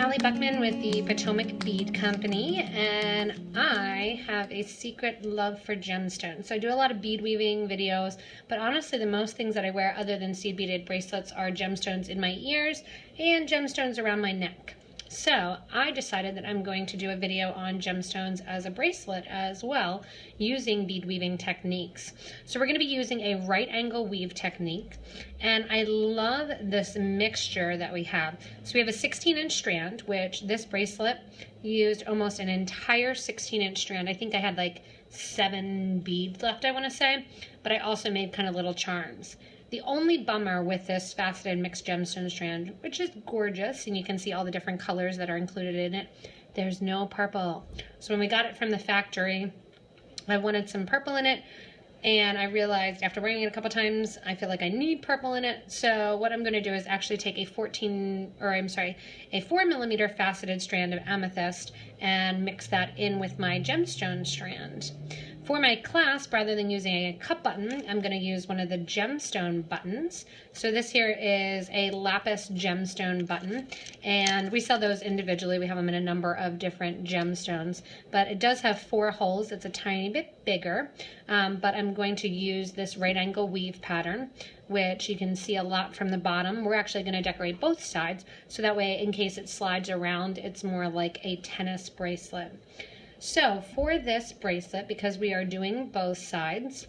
Allie Buckman with the Potomac Bead Company, and I have a secret love for gemstones. So I do a lot of bead weaving videos, but honestly the most things that I wear other than seed beaded bracelets are gemstones in my ears and gemstones around my neck. So I decided that I'm going to do a video on gemstones as a bracelet as well, using bead weaving techniques. So we're going to be using a right angle weave technique, and I love this mixture that we have. So we have a 16-inch strand, which this bracelet used almost an entire 16-inch strand. I think I had like 7 beads left, I want to say, but I also made kind of little charms. The only bummer with this faceted mixed gemstone strand, which is gorgeous, and you can see all the different colors that are included in it, there's no purple. So when we got it from the factory, I wanted some purple in it, and I realized after wearing it a couple times, I feel like I need purple in it. So what I'm going to do is actually take a 4mm faceted strand of amethyst and mix that in with my gemstone strand. For my clasp, rather than using a cup button, I'm going to use one of the gemstone buttons. So this here is a lapis gemstone button, and we sell those individually. We have them in a number of different gemstones, but it does have 4 holes. It's a tiny bit bigger, but I'm going to use this right angle weave pattern, which you can see a lot from the bottom. We're actually going to decorate both sides, so that way in case it slides around, it's more like a tennis bracelet. So for this bracelet, because we are doing both sides,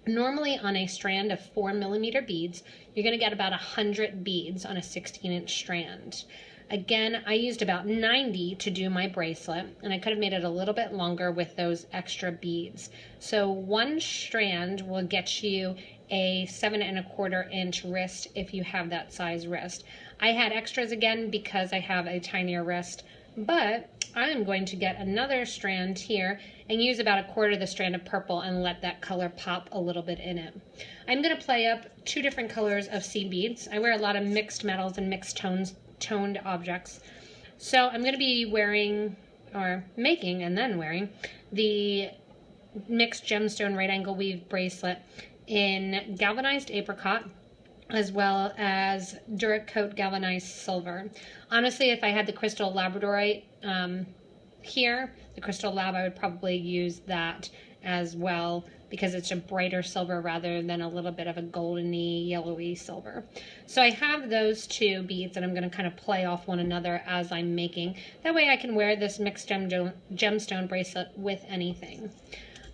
normally on a strand of 4mm beads, you're going to get about 100 beads on a 16-inch strand. Again, I used about 90 to do my bracelet, and I could have made it a little bit longer with those extra beads. So one strand will get you a 7¼ inch wrist if you have that size wrist. I had extras again because I have a tinier wrist, but I'm going to get another strand here and use about 1/4 of the strand of purple and let that color pop a little bit in it. I'm going to play up 2 different colors of seed beads. I wear a lot of mixed metals and mixed toned objects. So I'm going to be wearing, or making and then wearing, the mixed gemstone right angle weave bracelet in galvanized apricot, as well as Duracoat galvanized silver. Honestly, if I had the crystal labradorite here, the crystal lab, I would probably use that as well because it's a brighter silver rather than a little bit of a goldeny, yellowy silver. So I have those 2 beads and I'm going to kind of play off one another as I'm making. That way I can wear this mixed gemstone bracelet with anything.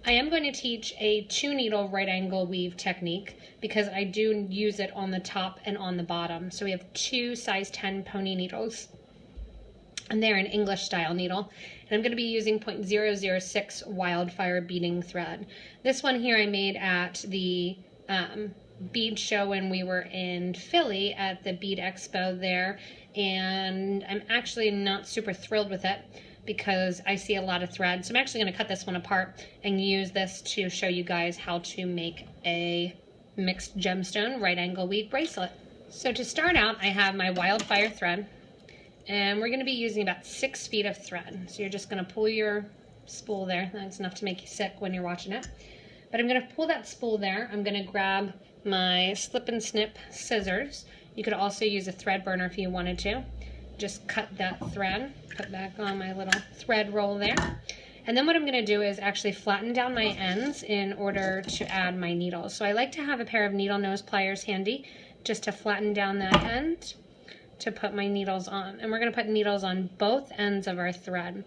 I am going to teach a 2-needle right angle weave technique because I do use it on the top and on the bottom. So we have 2 size 10 pony needles, and they're an English style needle. And I'm going to be using 0.006 wildfire beading thread. This one here I made at the bead show when we were in Philly at the Bead Expo there, and I'm actually not super thrilled with it because I see a lot of thread. So I'm actually going to cut this one apart and use this to show you guys how to make a mixed gemstone right angle weave bracelet. So to start out, I have my wildfire thread, and we're going to be using about 6 feet of thread. So you're just going to pull your spool there. That's enough to make you sick when you're watching it. But I'm going to pull that spool there. I'm going to grab my slip and snip scissors. You could also use a thread burner if you wanted to. Just cut that thread, put back on my little thread roll there. And then what I'm going to do is actually flatten down my ends in order to add my needles. So I like to have a pair of needle nose pliers handy just to flatten down that end to put my needles on. And we're going to put needles on both ends of our thread.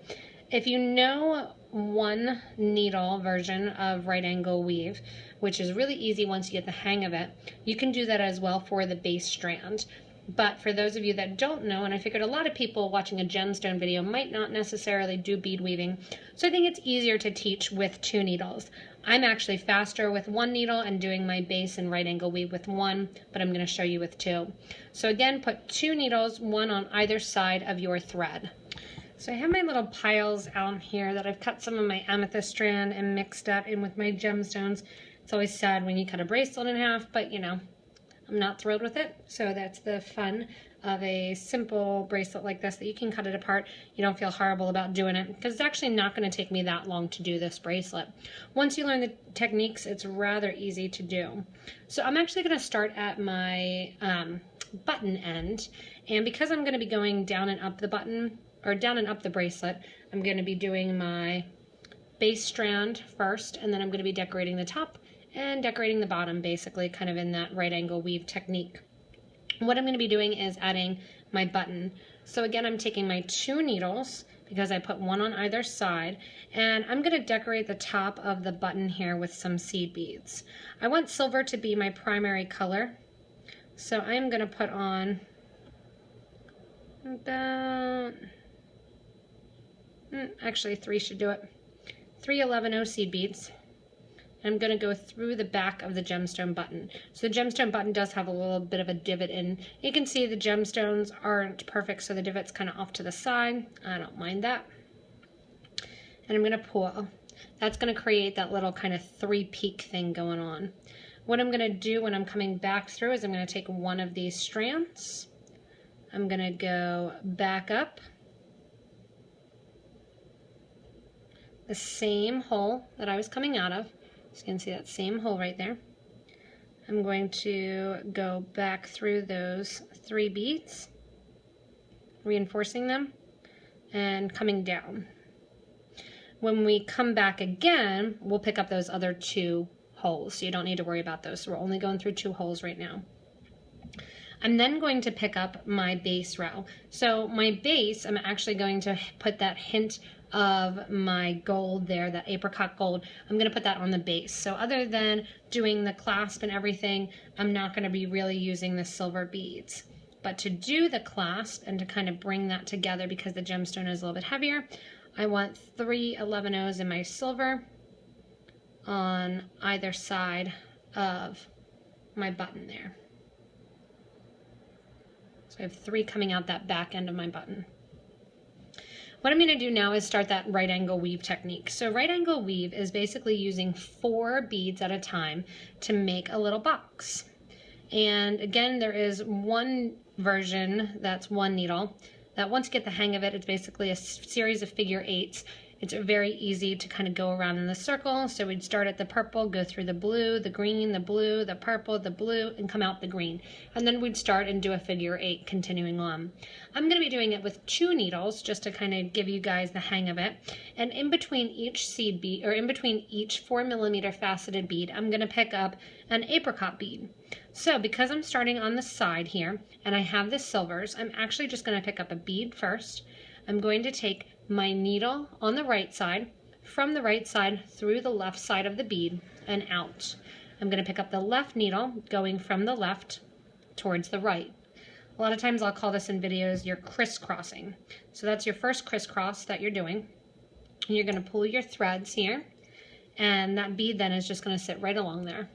If you know 1 needle version of right angle weave, which is really easy once you get the hang of it, you can do that as well for the base strand. But for those of you that don't know, and I figured a lot of people watching a gemstone video might not necessarily do bead weaving, so I think it's easier to teach with 2 needles. I'm actually faster with 1 needle and doing my base and right angle weave with 1, but I'm going to show you with 2. So again, put 2 needles, 1 on either side of your thread. So I have my little piles out here that I've cut some of my amethyst strand and mixed that in with my gemstones. It's always sad when you cut a bracelet in half, but you know, I'm not thrilled with it. So that's the fun of a simple bracelet like this, that you can cut it apart. You don't feel horrible about doing it because it's actually not going to take me that long to do this bracelet. Once you learn the techniques, it's rather easy to do. So I'm actually going to start at my button end. And because I'm going to be going down and up the button, or down and up the bracelet, I'm going to be doing my base strand first, and then I'm going to be decorating the top and decorating the bottom, basically kind of in that right angle weave technique. What I'm going to be doing is adding my button. So again, I'm taking my 2 needles, because I put one on either side, and I'm going to decorate the top of the button here with some seed beads. I want silver to be my primary color, so I'm going to put on about, actually 3 should do it, 3 11-0 seed beads. I'm going to go through the back of the gemstone button. So the gemstone button does have a little bit of a divot in. You can see the gemstones aren't perfect, so the divot's kind of off to the side. I don't mind that. And I'm going to pull. That's going to create that little kind of 3-peak thing going on. What I'm going to do when I'm coming back through is I'm going to take one of these strands. I'm going to go back up the same hole that I was coming out of. So you can see that same hole right there. I'm going to go back through those 3 beads, reinforcing them, and coming down. When we come back again, we'll pick up those other 2 holes, so you don't need to worry about those. So we're only going through 2 holes right now. I'm then going to pick up my base row. So my base, I'm actually going to put that hint of my gold there, that apricot gold. I'm going to put that on the base. So other than doing the clasp and everything, I'm not going to be really using the silver beads. But to do the clasp and to kind of bring that together, because the gemstone is a little bit heavier, I want 3 11-0s in my silver on either side of my button there. So I have 3 coming out that back end of my button. What I'm going to do now is start that right angle weave technique. So right angle weave is basically using 4 beads at a time to make a little box. And again, there is one version that's 1 needle. That once you get the hang of it, it's basically a series of figure 8s. It's very easy to kind of go around in the circle. So we'd start at the purple, go through the blue, the green, the blue, the purple, the blue, and come out the green. And then we'd start and do a figure 8 continuing on. I'm going to be doing it with 2 needles just to kind of give you guys the hang of it. And in between each seed bead, or in between each 4mm faceted bead, I'm going to pick up an apricot bead. So because I'm starting on the side here and I have the silvers, I'm actually just going to pick up a bead first. I'm going to take my needle on the right side, from the right side through the left side of the bead and out. I'm going to pick up the left needle going from the left towards the right. A lot of times I'll call this in videos your crisscrossing. So that's your first crisscross that you're doing. And you're going to pull your threads here, and that bead then is just going to sit right along there.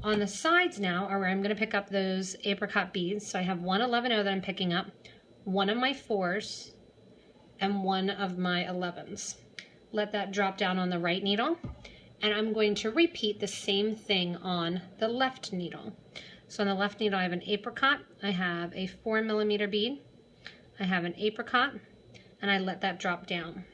On the sides now are where I'm going to pick up those apricot beads. So I have 1 11-0 that I'm picking up, 1 of my 4s, and 1 of my 11s. Let that drop down on the right needle, and I'm going to repeat the same thing on the left needle. So on the left needle I have an apricot, I have a 4mm bead, I have an apricot, and I let that drop down.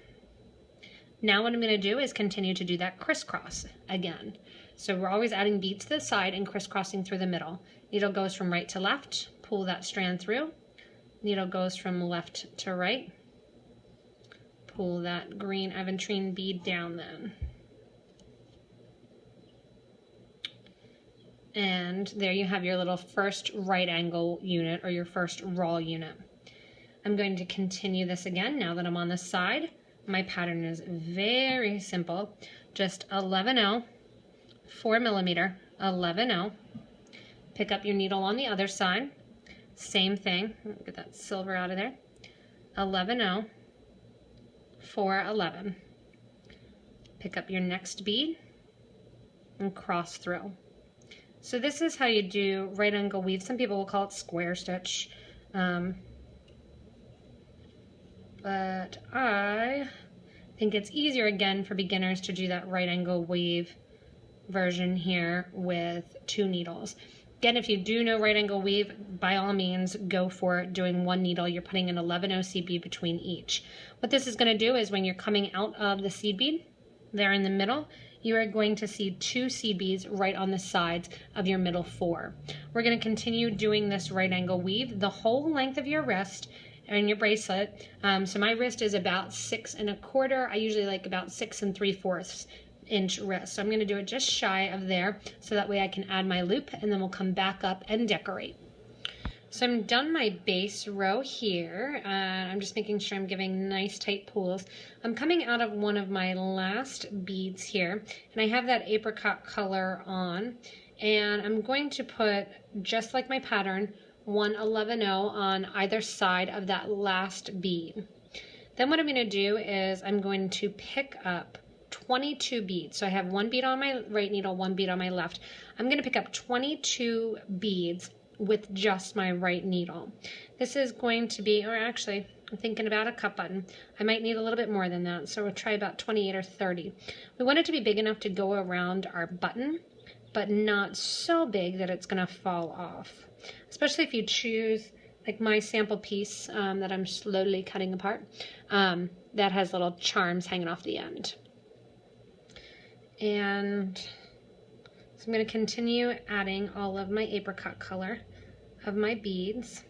Now what I'm going to do is continue to do that crisscross again. So we're always adding beads to the side and crisscrossing through the middle. Needle goes from right to left, pull that strand through. Needle goes from left to right. Pull that green aventurine bead down then. And there you have your little first right angle unit, or your first raw unit. I'm going to continue this again now that I'm on the side. My pattern is very simple. Just 11-0, 4mm, 11-0. Pick up your needle on the other side. Same thing. Get that silver out of there. 11-0, 4-11. Pick up your next bead and cross through. So this is how you do right angle weave. Some people will call it square stitch. But I think it's easier again for beginners to do that right angle weave version here with 2 needles. Again, if you do know right angle weave, by all means go for it doing 1 needle. You're putting an 11-0 seed bead between each. What this is going to do is when you're coming out of the seed bead, there in the middle, you are going to see 2 seed beads right on the sides of your middle 4. we're going to continue doing this right angle weave the whole length of your wrist and your bracelet. So my wrist is about 6 1/4. I usually like about 6 3/4 inch wrist. So I'm going to do it just shy of there so that way I can add my loop and then we'll come back up and decorate. So I'm done my base row here. I'm just making sure I'm giving nice tight pulls. I'm coming out of one of my last beads here, and I have that apricot color on, and I'm going to put, just like my pattern, 111 on either side of that last bead. Then what I'm going to do is I'm going to pick up 22 beads. So I have 1 bead on my right needle, 1 bead on my left. I'm going to pick up 22 beads with just my right needle. This is going to be, or actually I'm thinking about a cup button. I might need a little bit more than that, so we'll try about 28 or 30. We want it to be big enough to go around our button, but not so big that it's going to fall off. Especially if you choose, like my sample piece that I'm slowly cutting apart, that has little charms hanging off the end. And so I'm going to continue adding all of my apricot color of my beads.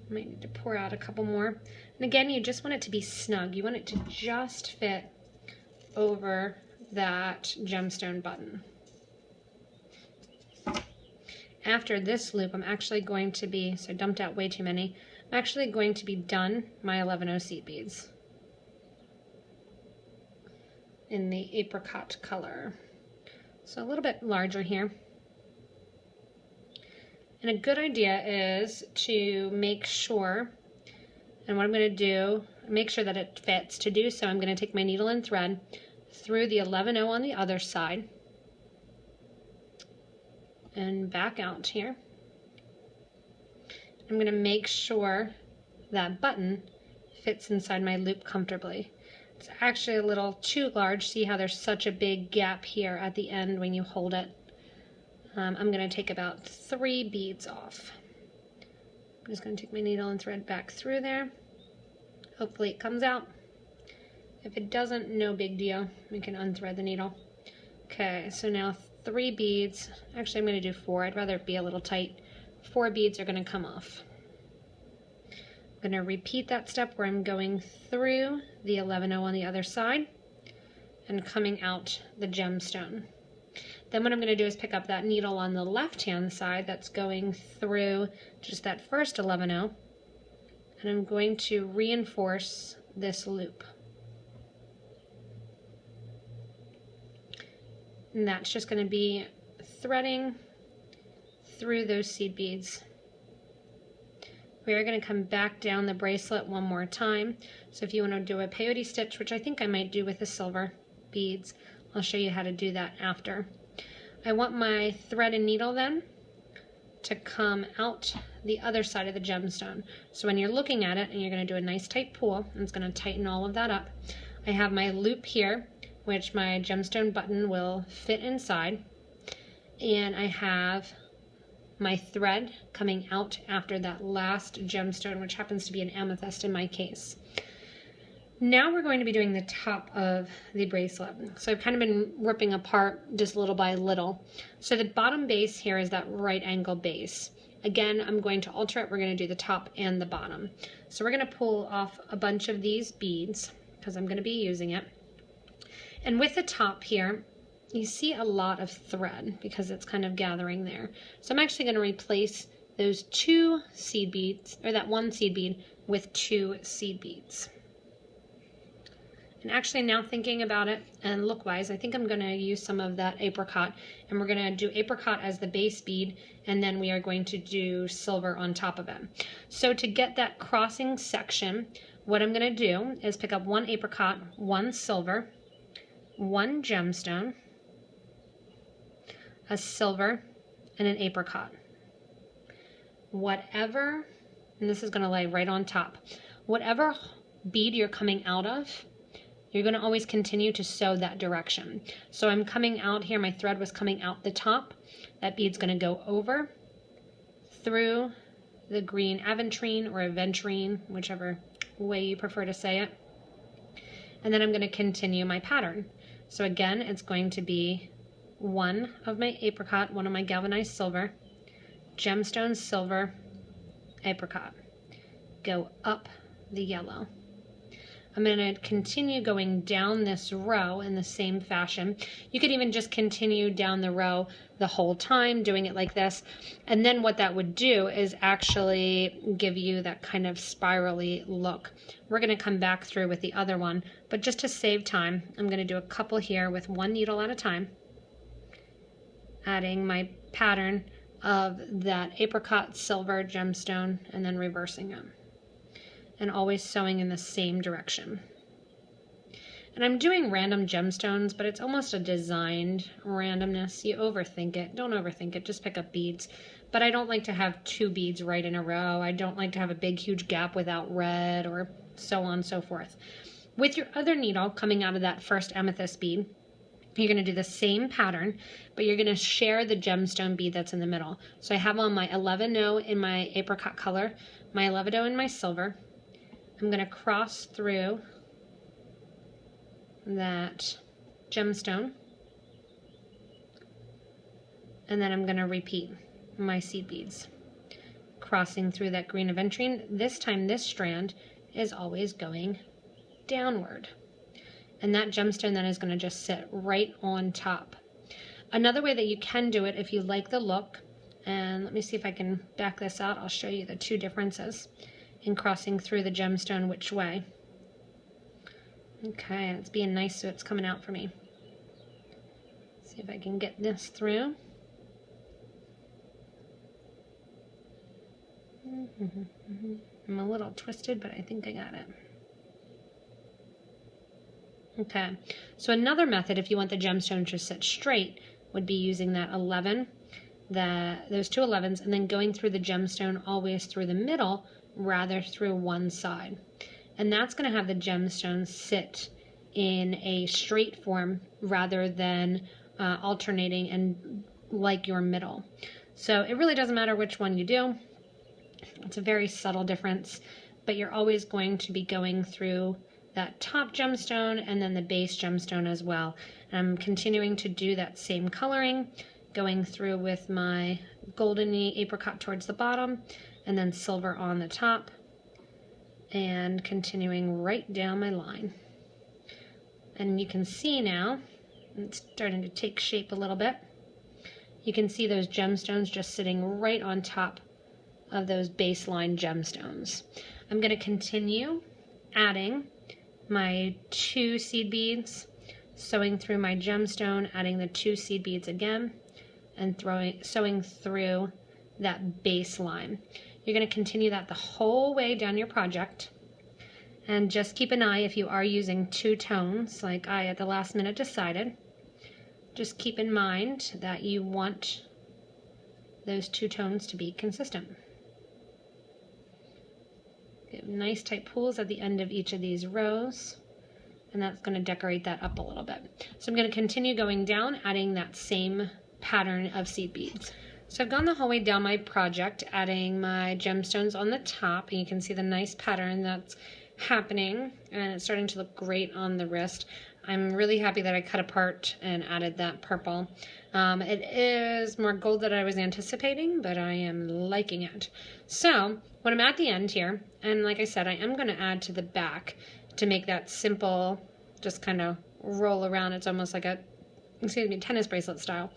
I might need to pour out a couple more. And again, you just want it to be snug. You want it to just fit over that gemstone button. After this loop, I'm actually going to be, so I dumped out way too many, I'm actually going to be done my 11 seed beads in the apricot color. So a little bit larger here. And a good idea is to make sure, and what I'm going to do, make sure that it fits. To do so, I'm going to take my needle and thread through the 11 on the other side and back out here. I'm going to make sure that button fits inside my loop comfortably. It's actually a little too large. See how there's such a big gap here at the end when you hold it. I'm going to take about 3 beads off. I'm just going to take my needle and thread back through there. Hopefully it comes out. If it doesn't, no big deal. We can unthread the needle. Okay, so now 3 beads. Actually, I'm going to do 4. I'd rather it be a little tight. 4 beads are going to come off. I'm going to repeat that step where I'm going through the 11 on the other side and coming out the gemstone. Then what I'm going to do is pick up that needle on the left-hand side that's going through just that first 11 and I'm going to reinforce this loop. And that's just going to be threading through those seed beads. We are going to come back down the bracelet one more time. So if you want to do a peyote stitch, which I think I might do with the silver beads, I'll show you how to do that after. I want my thread and needle then to come out the other side of the gemstone. So when you're looking at it and you're going to do a nice tight pull, and it's going to tighten all of that up, I have my loop here, which my gemstone button will fit inside, and I have my thread coming out after that last gemstone, which happens to be an amethyst in my case. Now we're going to be doing the top of the bracelet. So I've kind of been ripping apart just little by little. So the bottom base here is that right angle base. Again, I'm going to alter it. We're going to do the top and the bottom. So we're going to pull off a bunch of these beads because I'm going to be using it. And with the top here, you see a lot of thread because it's kind of gathering there. So I'm actually going to replace those 2 seed beads, or that 1 seed bead, with 2 seed beads. And actually now thinking about it and look-wise, I think I'm going to use some of that apricot, and we're going to do apricot as the base bead, and then we are going to do silver on top of it. So to get that crossing section, what I'm going to do is pick up 1 apricot, 1 silver, 1 gemstone, a silver, and an apricot. Whatever, and this is going to lay right on top, whatever bead you're coming out of, you're going to always continue to sew that direction. So I'm coming out here, my thread was coming out the top. That bead's going to go over, through the green aventurine or aventurine, whichever way you prefer to say it. And then I'm going to continue my pattern. So again, it's going to be 1 of my apricot, 1 of my galvanized silver, gemstone, silver, apricot. Go up the yellow. I'm going to continue going down this row in the same fashion. You could even just continue down the row the whole time doing it like this. And then what that would do is actually give you that kind of spirally look. We're going to come back through with the other one, but just to save time, I'm going to do a couple here with one needle at a time, adding my pattern of that apricot silver gemstone and then reversing it. And always sewing in the same direction. And I'm doing random gemstones, but it's almost a designed randomness. You overthink it. Don't overthink it. Just pick up beads. But I don't like to have two beads right in a row. I don't like to have a big, huge gap without red or so on and so forth. With your other needle coming out of that first amethyst bead, you're going to do the same pattern, but you're going to share the gemstone bead that's in the middle. So I have on my 11-0 in my apricot color, my 11-0 in my silver. I'm going to cross through that gemstone, and then I'm going to repeat my seed beads, crossing through that green aventurine. This time this strand is always going downward, and that gemstone then is going to just sit right on top. Another way that you can do it if you like the look, and let me see if I can back this out, I'll show you the two differences in crossing through the gemstone which way. Okay, it's being nice so it's coming out for me. See if I can get this through. I'm a little twisted, but I think I got it. Okay, so another method if you want the gemstone to sit straight would be using that 11, those two 11s, and then going through the gemstone always through the middle rather through one side. And that's going to have the gemstone sit in a straight form rather than alternating and like your middle. So it really doesn't matter which one you do. It's a very subtle difference, but you're always going to be going through that top gemstone and then the base gemstone as well. And I'm continuing to do that same coloring, going through with my goldeny apricot towards the bottom and then silver on the top, and continuing right down my line. And you can see now, it's starting to take shape a little bit. You can see those gemstones just sitting right on top of those baseline gemstones. I'm going to continue adding my 2 seed beads, sewing through my gemstone, adding the 2 seed beads again, and sewing through that baseline. You're going to continue that the whole way down your project, and just keep an eye if you are using 2 tones like I at the last minute decided. Just keep in mind that you want those 2 tones to be consistent. Get nice tight pulls at the end of each of these rows, and that's going to decorate that up a little bit. So I'm going to continue going down, adding that same pattern of seed beads. So I've gone the whole way down my project, adding my gemstones on the top, and you can see the nice pattern that's happening, and it's starting to look great on the wrist. I'm really happy that I cut apart and added that purple. It is more gold than I was anticipating, but I am liking it. So when I'm at the end here, and like I said, I am going to add to the back to make that simple, just kind of roll around. It's almost like a, tennis bracelet style.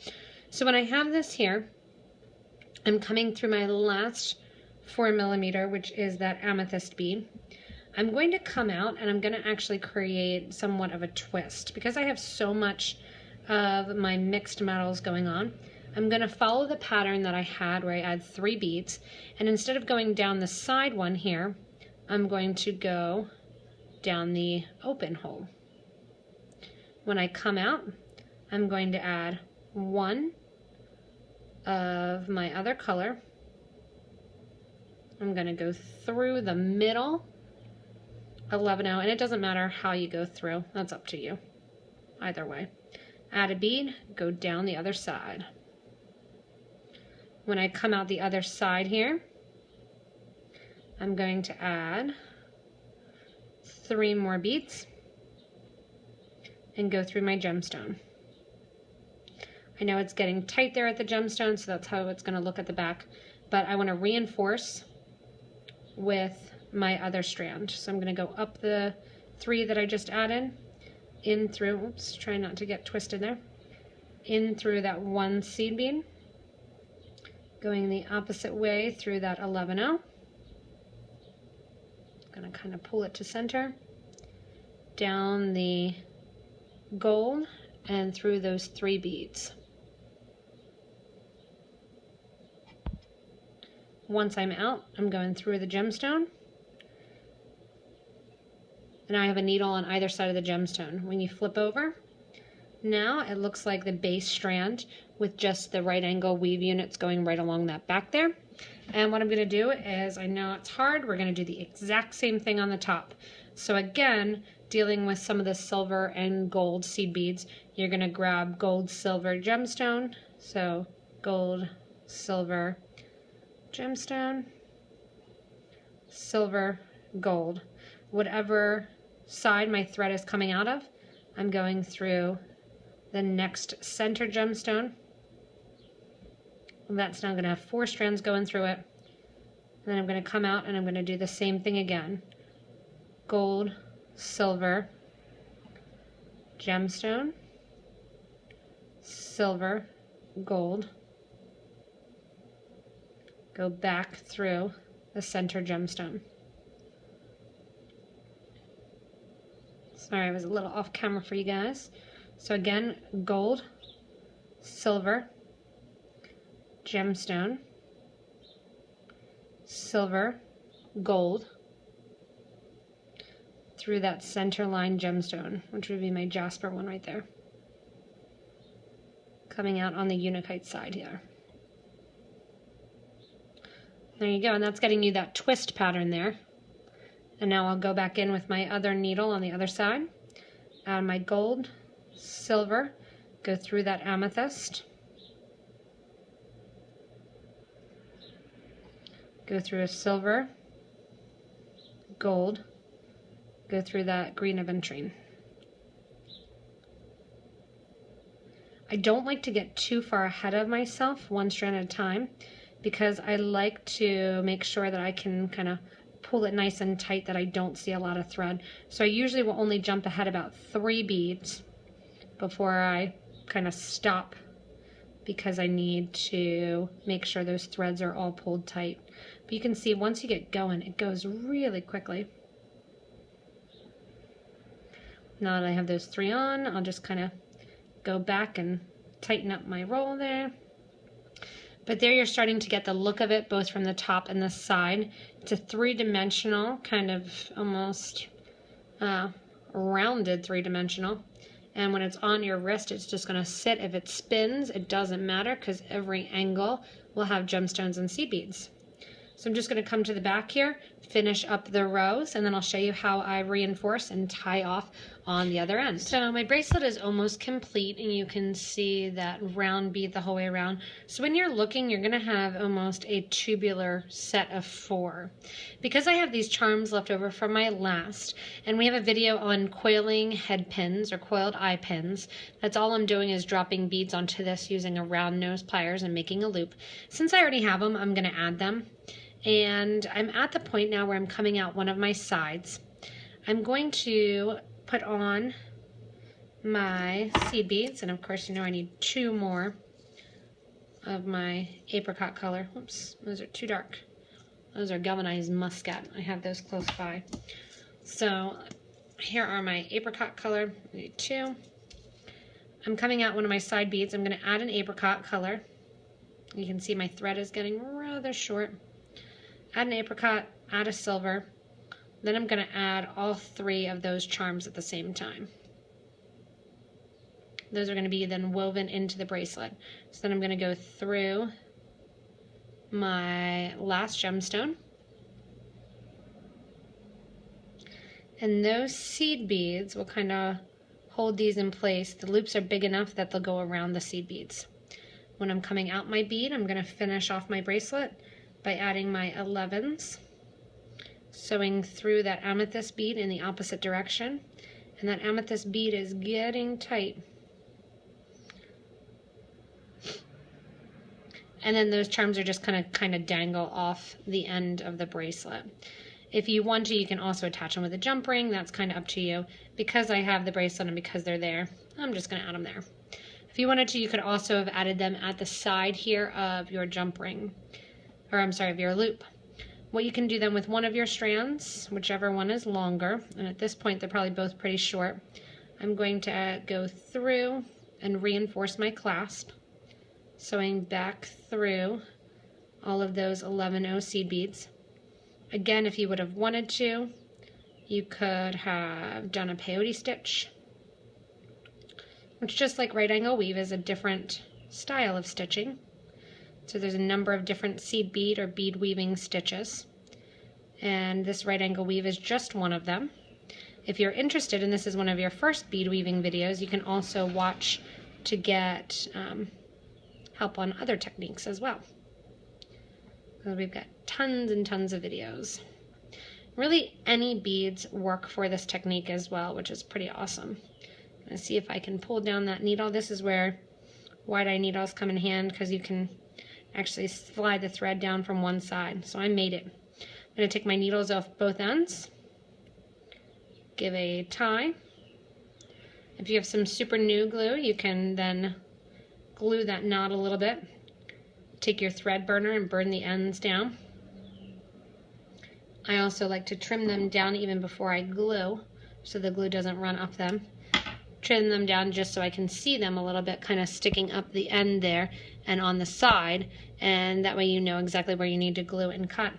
So when I have this here, I'm coming through my last 4mm, which is that amethyst bead. I'm going to come out and I'm going to actually create somewhat of a twist because I have so much of my mixed metals going on. I'm going to follow the pattern that I had where I add 3 beads, and instead of going down the side one here, I'm going to go down the open hole. When I come out, I'm going to add 1 of my other color. I'm going to go through the middle 11-0, and it doesn't matter how you go through, that's up to you either way. Add a bead, go down the other side. When I come out the other side here, I'm going to add 3 more beads and go through my gemstone. I know it's getting tight there at the gemstone, so that's how it's going to look at the back. but I want to reinforce with my other strand. So I'm going to go up the 3 that I just added, in through, oops, try not to get twisted there, in through that 1 seed bead, going the opposite way through that 11-0. Going to kind of pull it to center, down the gold, and through those 3 beads. Once I'm out, I'm going through the gemstone, and I have a needle on either side of the gemstone. When you flip over, now it looks like the base strand with just the right angle weave units going right along that back there. And what I'm going to do is, I know it's hard, we're going to do the exact same thing on the top. So again, dealing with some of the silver and gold seed beads, you're going to grab gold, silver, gemstone. So gold, silver, gemstone, silver, gold. Whatever side my thread is coming out of, I'm going through the next center gemstone. And that's now going to have 4 strands going through it. And then I'm going to come out and I'm going to do the same thing again. Gold, silver, gemstone, silver, gold. Go back through the center gemstone. Sorry, I was a little off camera for you guys. So again, gold, silver, gemstone, silver, gold, through that center line gemstone, which would be my jasper one right there. Coming out on the Unakite side here. There you go, and that's getting you that twist pattern there. And now I'll go back in with my other needle on the other side, add my gold, silver, go through that amethyst, go through a silver, gold, go through that green aventurine. I don't like to get too far ahead of myself, 1 strand at a time, because I like to make sure that I can kind of pull it nice and tight, that I don't see a lot of thread. So I usually will only jump ahead about 3 beads before I kind of stop, because I need to make sure those threads are all pulled tight. But you can see once you get going, it goes really quickly. Now that I have those 3 on, I'll just kind of go back and tighten up my roll there. But there you're starting to get the look of it, both from the top and the side. It's a 3-dimensional, kind of almost rounded 3-dimensional. And when it's on your wrist, it's just going to sit. If it spins, it doesn't matter, because every angle will have gemstones and seed beads. So I'm just going to come to the back here, finish up the rows, and then I'll show you how I reinforce and tie off on the other end. So my bracelet is almost complete, and you can see that round bead the whole way around. So when you're looking, you're going to have almost a tubular set of 4. Because I have these charms left over from my last, and we have a video on coiling head pins or coiled eye pins, that's all I'm doing is dropping beads onto this using a round nose pliers and making a loop. Since I already have them, I'm going to add them. And I'm at the point now where I'm coming out one of my sides. I'm going to put on my seed beads, and of course, you know, I need 2 more of my apricot color. Oops, those are too dark. Those are galvanized muscat. I have those close by. So here are my apricot color. I need 2. I'm coming out one of my side beads. I'm going to add an apricot color. You can see my thread is getting rather short. Add an apricot, add a silver. Then I'm going to add all 3 of those charms at the same time. Those are going to be then woven into the bracelet. So then I'm going to go through my last gemstone. And those seed beads will kind of hold these in place. The loops are big enough that they'll go around the seed beads. When I'm coming out my bead, I'm going to finish off my bracelet by adding my 11s, sewing through that amethyst bead in the opposite direction. And that amethyst bead is getting tight. and then those charms are just kind of dangle off the end of the bracelet. If you want to, you can also attach them with a jump ring. That's kind of up to you. Because I have the bracelet and because they're there, I'm just going to add them there. If you wanted to, you could also have added them at the side here of your jump ring, or I'm sorry, of your loop. What you can do then with one of your strands, whichever one is longer, and at this point they're probably both pretty short, I'm going to go through and reinforce my clasp, sewing back through all of those 11 seed beads. Again, if you would have wanted to, you could have done a peyote stitch, which, just like right angle weave, is a different style of stitching. So there's a number of different seed bead or bead weaving stitches, and this right angle weave is just one of them. If you're interested and this is one of your first bead weaving videos, you can also watch to get help on other techniques as well. So we've got tons and tons of videos. Really, any beads work for this technique as well, which is pretty awesome. I'm going to see if I can pull down that needle. This is where wide-eye needles come in hand, because you can actually slide the thread down from one side. So I made it. I'm going to take my needles off both ends, give a tie. If you have some super new glue, you can then glue that knot a little bit. Take your thread burner and burn the ends down. I also like to trim them down even before I glue, so the glue doesn't run up them. Trim them down just so I can see them a little bit, kind of sticking up the end there and on the side, and that way you know exactly where you need to glue and cut.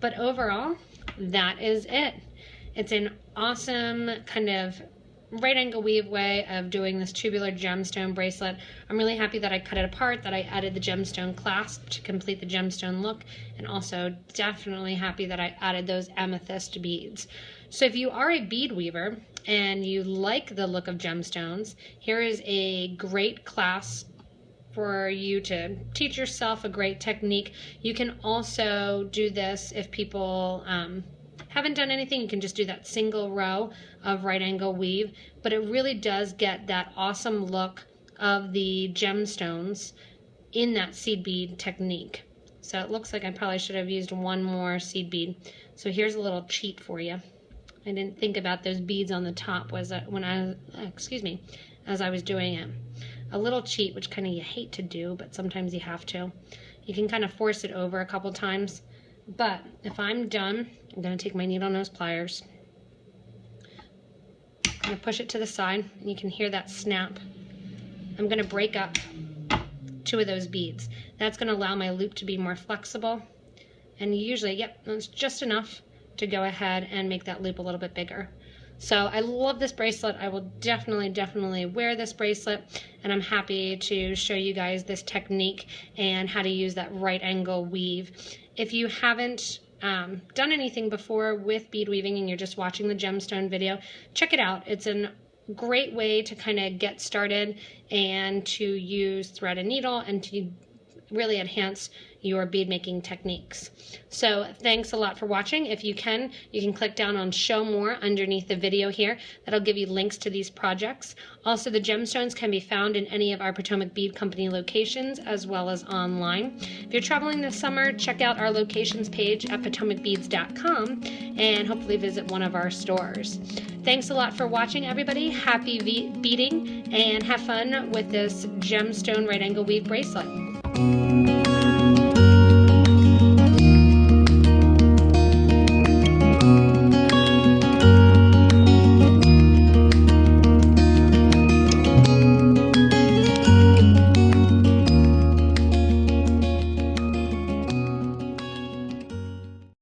But overall, that is it. It's an awesome kind of right angle weave way of doing this tubular gemstone bracelet. I'm really happy that I cut it apart, that I added the gemstone clasp to complete the gemstone look, and also definitely happy that I added those amethyst beads. So if you are a bead weaver and you like the look of gemstones, here is a great class for you to teach yourself a great technique. You can also do this if people haven't done anything. You can just do that single row of right angle weave, but it really does get that awesome look of the gemstones in that seed bead technique. So it looks like I probably should have used one more seed bead. So here's a little cheat for you. I didn't think about those beads on the top as I was doing it. A little cheat, which kind of you hate to do, but sometimes you have to. You can kind of force it over a couple times. But if I'm done, I'm going to take my needle nose pliers. I'm going to push it to the side, and you can hear that snap. I'm going to break up 2 of those beads. That's going to allow my loop to be more flexible. And usually, yep, that's just enough to go ahead and make that loop a little bit bigger. So I love this bracelet. I will definitely wear this bracelet, and I'm happy to show you guys this technique and how to use that right angle weave. If you haven't done anything before with bead weaving and you're just watching the gemstone video, check it out. It's a great way to kind of get started and to use thread and needle and to really enhance your bead making techniques. So thanks a lot for watching. If you can click down on show more underneath the video here. That'll give you links to these projects. Also, the gemstones can be found in any of our Potomac Bead Company locations as well as online. If you're traveling this summer, check out our locations page at PotomacBeads.com and hopefully visit one of our stores. Thanks a lot for watching, everybody. Happy beading and have fun with this gemstone right angle weave bracelet.